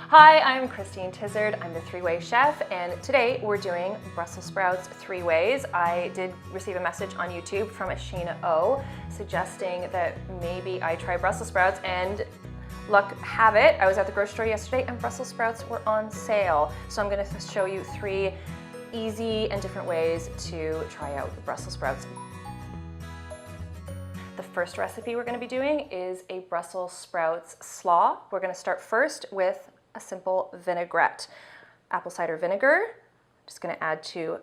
Hi, I'm Christine Tizzard. I'm the three-way chef, and today we're doing Brussels sprouts 3 ways. I did receive a message on YouTube from Sheena O suggesting that maybe I try Brussels sprouts, and luck have it, I was at the grocery store yesterday and Brussels sprouts were on sale. So I'm going to show you 3 easy and different ways to try out the Brussels sprouts. The first recipe we're going to be doing is a Brussels sprouts slaw. We're going to start first with a simple vinaigrette. Apple cider vinegar. Just going to add to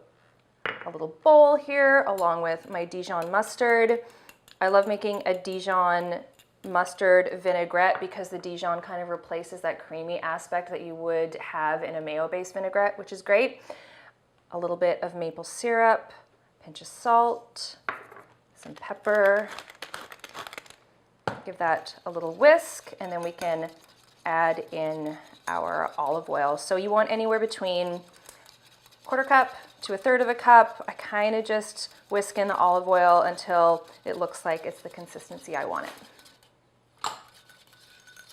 a little bowl here along with my Dijon mustard. I love making a Dijon mustard vinaigrette because the Dijon kind of replaces that creamy aspect that you would have in a mayo-based vinaigrette, which is great. A little bit of maple syrup, pinch of salt, some pepper. Give that a little whisk, and then we can add in our olive oil. So you want anywhere between 1/4 cup to 1/3 of a cup. I kind of just whisk in the olive oil until it looks like it's the consistency I want it.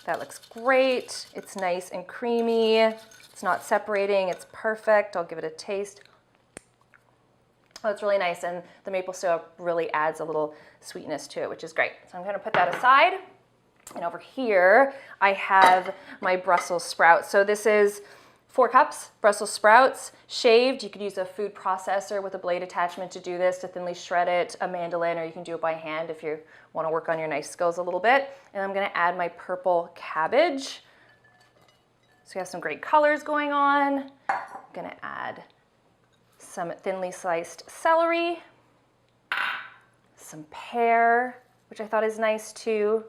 That looks great. It's nice and creamy. It's not separating. It's perfect. I'll give it a taste. Oh, it's really nice, and the maple syrup really adds a little sweetness to it, which is great. So I'm going to put that aside. And over here, I have my Brussels sprouts. So this is 4 cups Brussels sprouts, shaved. You could use a food processor with a blade attachment to do this, to thinly shred it, a mandolin, or you can do it by hand if you want to work on your knife skills a little bit. And I'm going to add my purple cabbage. So we have some great colors going on. I'm going to add some thinly sliced celery, some pear, which I thought is nice too.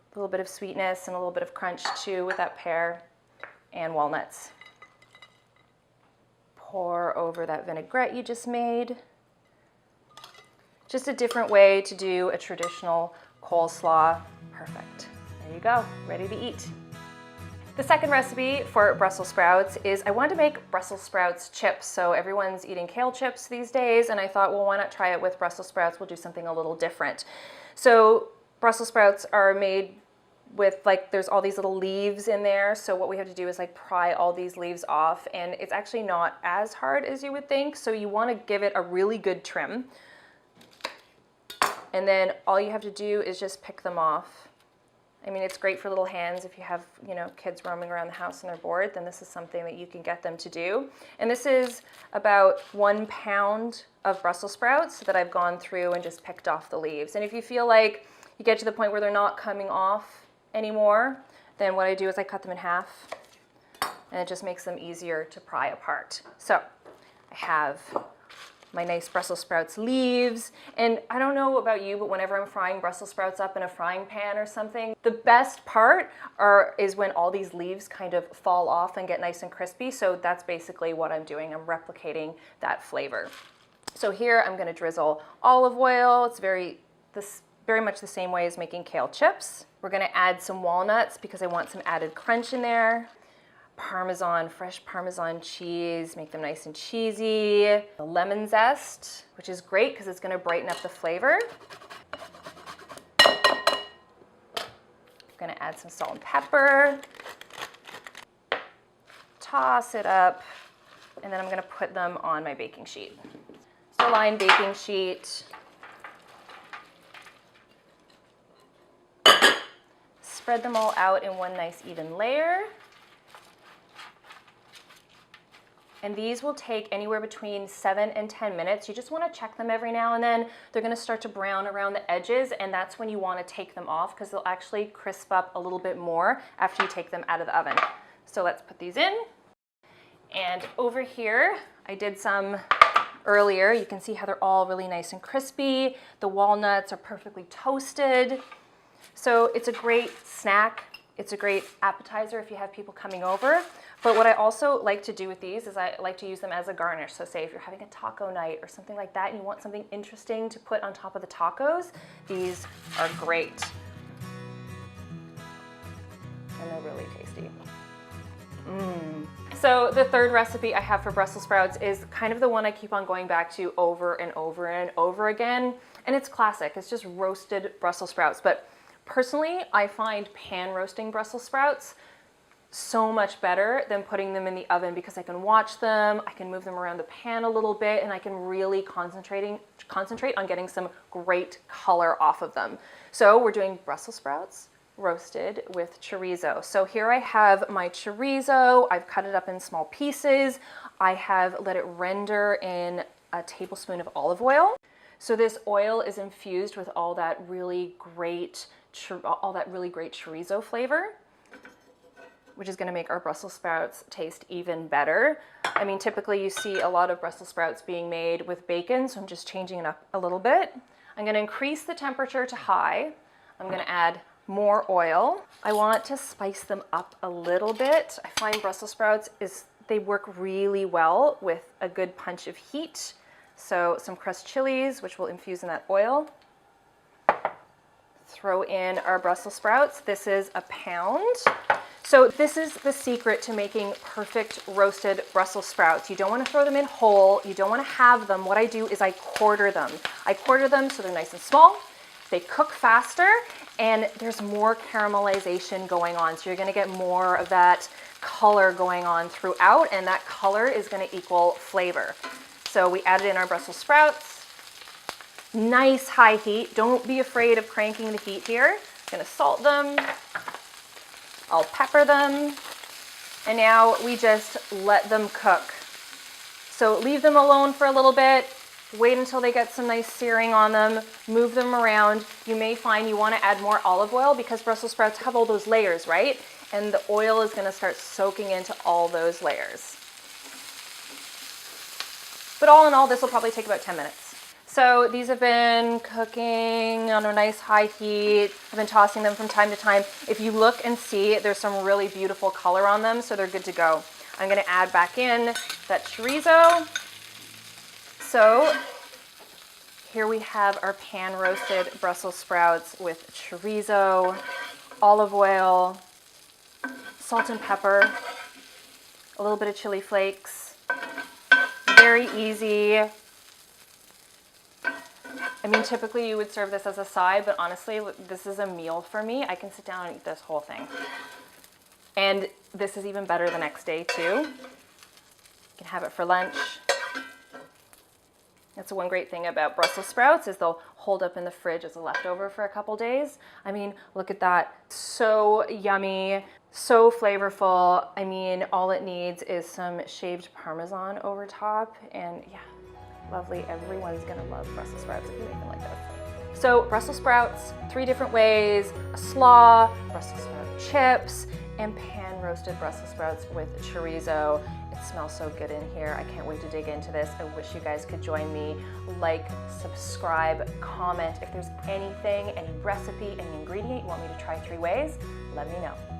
A little bit of sweetness and a little bit of crunch too with that pear, and walnuts. Pour over that vinaigrette you just made. Just a different way to do a traditional coleslaw. Perfect. There you go, ready to eat. The second recipe for Brussels sprouts is I wanted to make Brussels sprouts chips. So everyone's eating kale chips these days, and I thought, well, why not try it with Brussels sprouts? We'll do something a little different. So Brussels sprouts are made with, like, there's all these little leaves in there. So what we have to do is like pry all these leaves off, and it's actually not as hard as you would think. So you want to give it a really good trim. And then all you have to do is just pick them off. I mean, it's great for little hands if you have, kids roaming around the house and they're bored, then this is something that you can get them to do. And this is about 1 pound of Brussels sprouts that I've gone through and just picked off the leaves. And if you feel like you get to the point where they're not coming off anymore, then what I do is I cut them in half, and it just makes them easier to pry apart. So I have my nice Brussels sprouts leaves, and I don't know about you, but whenever I'm frying Brussels sprouts up in a frying pan or something, the best part is when all these leaves kind of fall off and get nice and crispy. So that's basically what I'm doing. I'm replicating that flavor. So here I'm going to drizzle olive oil. It's very much the same way as making kale chips. We're going to add some walnuts because I want some added crunch in there. Parmesan, fresh Parmesan cheese, make them nice and cheesy. The lemon zest, which is great because it's going to brighten up the flavor. I'm going to add some salt and pepper. Toss it up, and then I'm going to put them on my baking sheet. So lined baking sheet. Spread them all out in one nice even layer. And these will take anywhere between 7 and 10 minutes. You just want to check them every now and then. They're going to start to brown around the edges, and that's when you want to take them off because they'll actually crisp up a little bit more after you take them out of the oven. So let's put these in. And over here, I did some earlier. You can see how they're all really nice and crispy. The walnuts are perfectly toasted. So it's a great snack. It's a great appetizer if you have people coming over. But what I also like to do with these is I like to use them as a garnish. So say if you're having a taco night or something like that and you want something interesting to put on top of the tacos, these are great. And they're really tasty. So the third recipe I have for Brussels sprouts is kind of the one I keep on going back to over and over and over again. And it's classic. It's just roasted Brussels sprouts. But personally, I find pan roasting Brussels sprouts so much better than putting them in the oven because I can watch them, I can move them around the pan a little bit, and I can really concentrate on getting some great color off of them. So we're doing Brussels sprouts roasted with chorizo. So here I have my chorizo. I've cut it up in small pieces. I have let it render in a tablespoon of olive oil. So this oil is infused with all that really great chorizo flavor, which is going to make our Brussels sprouts taste even better. I mean, typically you see a lot of Brussels sprouts being made with bacon, so I'm just changing it up a little bit. I'm going to increase the temperature to high. I'm going to add more oil. I want to spice them up a little bit. I find Brussels sprouts they work really well with a good punch of heat. So some crushed chilies, which we'll infuse in that oil. Throw in our Brussels sprouts. This is a pound. So this is the secret to making perfect roasted Brussels sprouts. You don't want to throw them in whole. You don't want to have them. What I do is I quarter them. I quarter them so they're nice and small. They cook faster and there's more caramelization going on. So you're going to get more of that color going on throughout, and that color is going to equal flavor. So we added in our Brussels sprouts. Nice high heat. Don't be afraid of cranking the heat here. I'm going to salt them. I'll pepper them. And now we just let them cook. So leave them alone for a little bit. Wait until they get some nice searing on them. Move them around. You may find you want to add more olive oil because Brussels sprouts have all those layers, right? And the oil is going to start soaking into all those layers. But all in all, this will probably take about 10 minutes. So these have been cooking on a nice high heat. I've been tossing them from time to time. If you look and see, there's some really beautiful color on them, so they're good to go. I'm going to add back in that chorizo. So here we have our pan roasted Brussels sprouts with chorizo, olive oil, salt and pepper, a little bit of chili flakes. Very easy. I mean, typically you would serve this as a side, but honestly, this is a meal for me. I can sit down and eat this whole thing. And this is even better the next day too. You can have it for lunch. That's the one great thing about Brussels sprouts is they'll hold up in the fridge as a leftover for a couple days. I mean, look at that. So yummy, so flavorful. I mean, all it needs is some shaved Parmesan over top, and yeah, lovely. Everyone's gonna love Brussels sprouts if you make them like this. So Brussels sprouts, 3 different ways: a slaw, Brussels sprout chips, and pan roasted Brussels sprouts with chorizo. It smells so good in here. I can't wait to dig into this. I wish you guys could join me. Like, subscribe, comment. If there's anything, any recipe, any ingredient you want me to try 3 ways, let me know.